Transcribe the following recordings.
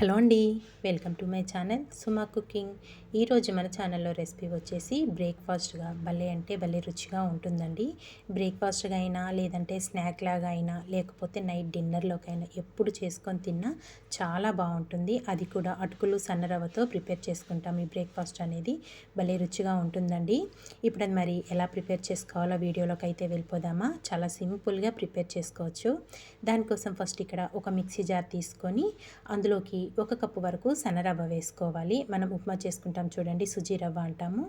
Hello అండి, welcome to my channel Suma cooking. ఈరోజు మన ఛానల్లో రెసిపీ వచ్చేసి బ్రేక్ఫాస్ట్గా భలే అంటే భలే రుచిగా ఉంటుందండి. బ్రేక్ఫాస్ట్గా అయినా లేదంటే స్నాక్ లాగా అయినా లేకపోతే నైట్ డిన్నర్లోకైనా ఎప్పుడు చేసుకొని తిన్నా చాలా బాగుంటుంది. అది కూడా అటుకులు సన్నరవ్వతో ప్రిపేర్ చేసుకుంటాం. ఈ బ్రేక్ఫాస్ట్ అనేది భలే రుచిగా ఉంటుందండి. ఇప్పుడు అది మరి ఎలా ప్రిపేర్ చేసుకోవాలో వీడియోలోకి అయితే వెళ్ళిపోదామా. చాలా సింపుల్గా ప్రిపేర్ చేసుకోవచ్చు. దానికోసం ఫస్ట్ ఇక్కడ ఒక మిక్సీ జార్ తీసుకొని అందులోకి ఒక కప్పు వరకు సన్నరవ్వ వేసుకోవాలి. మనం ఉప్మా చేసుకుంటాం చూడండి, సుజీ రవ్వ అంటాము.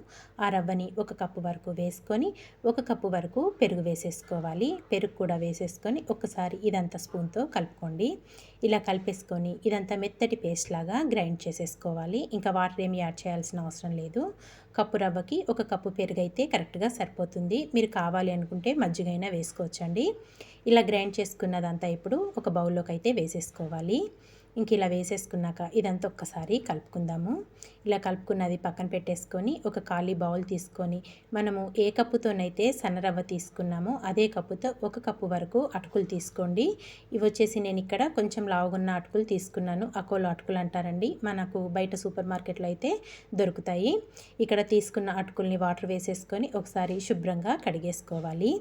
ఆ రవ్వని ఒక కప్పు వరకు వేసుకొని ఒక కప్పు వరకు పెరుగు వేసేసుకోవాలి. పెరుగు కూడా వేసేసుకొని ఒకసారి ఇదంతా స్పూన్తో కలుపుకోండి. ఇలా కలిపేసుకొని ఇదంతా మెత్తటి పేస్ట్ లాగా గ్రైండ్ చేసేసుకోవాలి. ఇంకా వాటర్ ఏమి యాడ్ చేయాల్సిన అవసరం లేదు. కప్పు రవ్వకి ఒక కప్పు పెరుగు అయితే కరెక్ట్గా సరిపోతుంది. మీరు కావాలి అనుకుంటే మజ్జిగైనా వేసుకోవచ్చండి. ఇలా గ్రైండ్ చేసుకున్నదంతా ఇప్పుడు ఒక బౌల్లోకి అయితే వేసేసుకోవాలి. ఇంక ఇలా వేసేసుకున్నాక ఇదంతా ఒక్కసారి కలుపుకుందాము. ఇలా కలుపుకున్నది పక్కన పెట్టేసుకొని ఒక ఖాళీ బౌల్ తీసుకొని మనము ఏ కప్పుతోనైతే సన్నరవ్వ తీసుకున్నామో అదే కప్పుతో ఒక కప్పు వరకు అటుకులు తీసుకోండి. ఇవి వచ్చేసి నేను ఇక్కడ కొంచెం లావుగున్న అటుకులు తీసుకున్నాను. అకోలో అటుకులు అంటారండి, మనకు బయట సూపర్ మార్కెట్లో అయితే దొరుకుతాయి. ఇక్కడ తీసుకున్న అటుకుల్ని వాటర్ వేసేసుకొని ఒకసారి శుభ్రంగా కడిగేసుకోవాలి.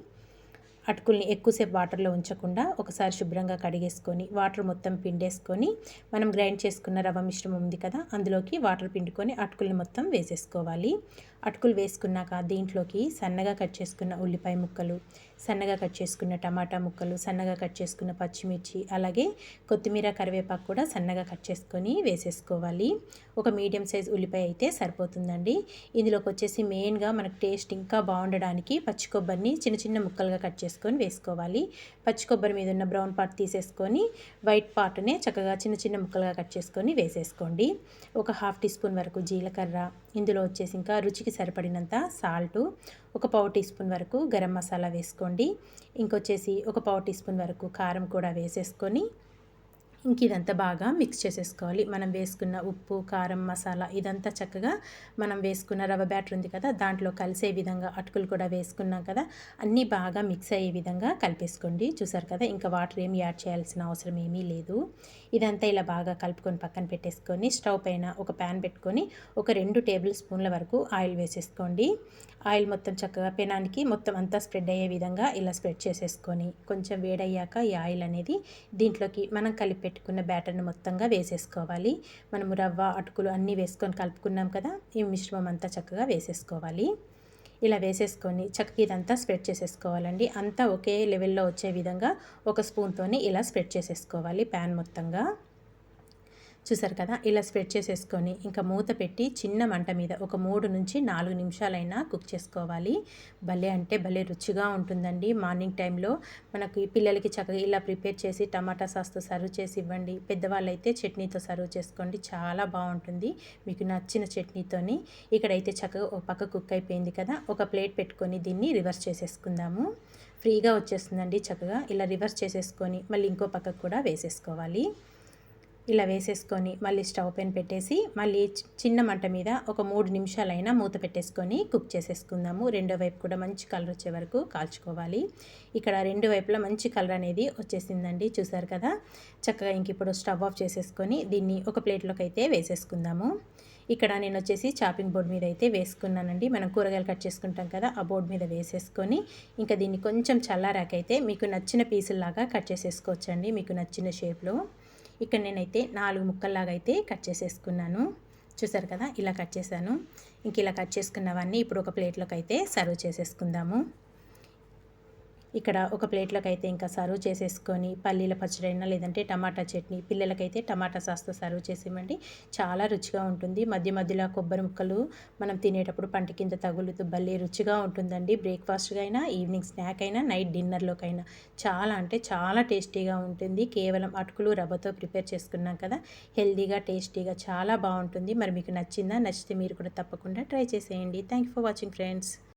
అటుకుల్ని ఎక్కువసేపు వాటర్లో ఉంచకుండా ఒకసారి శుభ్రంగా కడిగేసుకొని వాటర్ మొత్తం పిండేసుకొని మనం గ్రైండ్ చేసుకున్న రవ్వ మిశ్రమం ఉంది కదా, అందులోకి వాటర్ పిండుకొని అటుకుల్ని మొత్తం వేసేసుకోవాలి. అటుకులు వేసుకున్నాక దీంట్లోకి సన్నగా కట్ చేసుకున్న ఉల్లిపాయ ముక్కలు, సన్నగా కట్ చేసుకున్న టమాటా ముక్కలు, సన్నగా కట్ చేసుకున్న పచ్చిమిర్చి, అలాగే కొత్తిమీర కరివేపాకు కూడా సన్నగా కట్ చేసుకొని వేసేసుకోవాలి. ఒక మీడియం సైజ్ ఉల్లిపాయ అయితే సరిపోతుందండి. ఇందులోకి వచ్చేసి మెయిన్గా మనకు టేస్ట్ ఇంకా బాగుండడానికి పచ్చి కొబ్బరిని చిన్న చిన్న ముక్కలుగా కట్ చేసుకొని వేసుకోవాలి. పచ్చి కొబ్బరి మీద ఉన్న బ్రౌన్ పార్ట్ తీసేసుకొని వైట్ పార్ట్నే చక్కగా చిన్న చిన్న ముక్కలుగా కట్ చేసుకొని వేసేసుకోండి. ఒక హాఫ్ టీ స్పూన్ వరకు జీలకర్ర, ఇందులో వచ్చేసి ఇంకా రుచికి సరిపడినంత సాల్టు, ఒక పావు టీ స్పూన్ వరకు గరం మసాలా వేసుకోండి. ఇంకొచ్చేసి ఒక పావు టీ స్పూన్ వరకు కారం కూడా వేసేసుకొని ఇంక ఇదంతా బాగా మిక్స్ చేసేసుకోవాలి. మనం వేసుకున్న ఉప్పు, కారం, మసాలా ఇదంతా చక్కగా మనం వేసుకున్న రవ్వ బ్యాటర్ ఉంది కదా, దాంట్లో కలిసే విధంగా అటుకులు కూడా వేసుకున్నాం కదా, అన్నీ బాగా మిక్స్ అయ్యే విధంగా కలిపేసుకోండి. చూసారు కదా, ఇంకా వాటర్ ఏమి యాడ్ చేయాల్సిన అవసరం ఏమీ లేదు. ఇదంతా ఇలా బాగా కలుపుకొని పక్కన పెట్టేసుకొని స్టవ్ పైన ఒక ప్యాన్ పెట్టుకొని ఒక 2 టేబుల్ స్పూన్ల వరకు ఆయిల్ వేసేసుకోండి. ఆయిల్ మొత్తం చక్కగా పెనానికి మొత్తం అంతా స్ప్రెడ్ అయ్యే విధంగా ఇలా స్ప్రెడ్ చేసేసుకొని కొంచెం వేడయ్యాక ఈ ఆయిల్ అనేది దీంట్లోకి మనం కలిపి పెట్టుకున్న బ్యాటర్ని మొత్తంగా వేసేసుకోవాలి. మనము రవ్వ, అటుకులు అన్నీ వేసుకొని కలుపుకున్నాం కదా, ఈ మిశ్రమం అంతా చక్కగా వేసేసుకోవాలి. ఇలా వేసేసుకొని చక్కగా ఇదంతా స్ప్రెడ్ చేసేసుకోవాలండి. అంతా ఒకే లెవెల్లో వచ్చే విధంగా ఒక స్పూన్తోని ఇలా స్ప్రెడ్ చేసేసుకోవాలి ప్యాన్ మొత్తంగా. చూసారు కదా, ఇలా స్ప్రెడ్ చేసేసుకొని ఇంకా మూత పెట్టి చిన్న మంట మీద ఒక 3 నుంచి 4 నిమిషాలైనా కుక్ చేసుకోవాలి. భలే అంటే భలే రుచిగా ఉంటుందండి. మార్నింగ్ టైంలో మనకి పిల్లలకి చక్కగా ఇలా ప్రిపేర్ చేసి టమాటా సాస్తో సర్వ్ చేసి ఇవ్వండి. పెద్దవాళ్ళైతే చట్నీతో సర్వ్ చేసుకోండి, చాలా బాగుంటుంది మీకు నచ్చిన చట్నీతోని. ఇక్కడైతే చక్కగా ఒక పక్క కుక్ అయిపోయింది కదా, ఒక ప్లేట్ పెట్టుకొని దీన్ని రివర్స్ చేసేసుకుందాము. ఫ్రీగా వచ్చేస్తుందండి. చక్కగా ఇలా రివర్స్ చేసేసుకొని మళ్ళీ ఇంకో పక్కకు కూడా వేసేసుకోవాలి. ఇలా వేసేసుకొని మళ్ళీ స్టవ్ పైన పెట్టేసి మళ్ళీ చిన్న మంట మీద ఒక 3 నిమిషాలైనా మూత పెట్టేసుకొని కుక్ చేసేసుకుందాము. రెండో వైపు కూడా మంచి కలర్ వచ్చే వరకు కాల్చుకోవాలి. ఇక్కడ రెండు వైపులా మంచి కలర్ అనేది వచ్చేసిందండి. చూసారు కదా, చక్కగా ఇంక ఇప్పుడు స్టవ్ ఆఫ్ చేసేసుకొని దీన్ని ఒక ప్లేట్లోకి అయితే వేసేసుకుందాము. ఇక్కడ నేను వచ్చేసి చాపింగ్ బోర్డ్ మీద అయితే వేసుకున్నానండి. మనం కూరగాయలు కట్ చేసుకుంటాం కదా, ఆ బోర్డు మీద వేసేసుకొని ఇంకా దీన్ని కొంచెం చల్లారాకైతే మీకు నచ్చిన పీసుల్లాగా కట్ చేసేసుకోవచ్చండి, మీకు నచ్చిన షేప్లో. ఇక్కడ నేనైతే 4 ముక్కల్లాగా అయితే కట్ చేసేసుకున్నాను. చూసారు కదా, ఇలా కట్ చేశాను. ఇంక ఇలా కట్ చేసుకున్నవన్నీ ఇప్పుడు ఒక ప్లేట్లోకి అయితే సర్వ్ చేసేసుకుందాము. ఇక్కడ ఒక ప్లేట్లోకి అయితే ఇంకా సర్వ్ చేసేసుకొని పల్లీల పచ్చడైనా లేదంటే టమాటా చట్నీ, పిల్లలకైతే టమాటా సాస్తో సర్వ్ చేసేమండి, చాలా రుచిగా ఉంటుంది. మధ్య మధ్యలో కొబ్బరి ముక్కలు మనం తినేటప్పుడు పంట కింద తగులుతూ భలే రుచిగా ఉంటుందండి. బ్రేక్ఫాస్ట్గా అయినా, ఈవినింగ్ స్నాక్ అయినా, నైట్ డిన్నర్లోకైనా చాలా అంటే చాలా టేస్టీగా ఉంటుంది. కేవలం అటుకులు రవ్వతో ప్రిపేర్ చేసుకున్నాం కదా, హెల్తీగా టేస్టీగా చాలా బాగుంటుంది. మరి మీకు నచ్చిందా? నచ్చితే మీరు కూడా తప్పకుండా ట్రై చేసేయండి. Thank you for watching friends.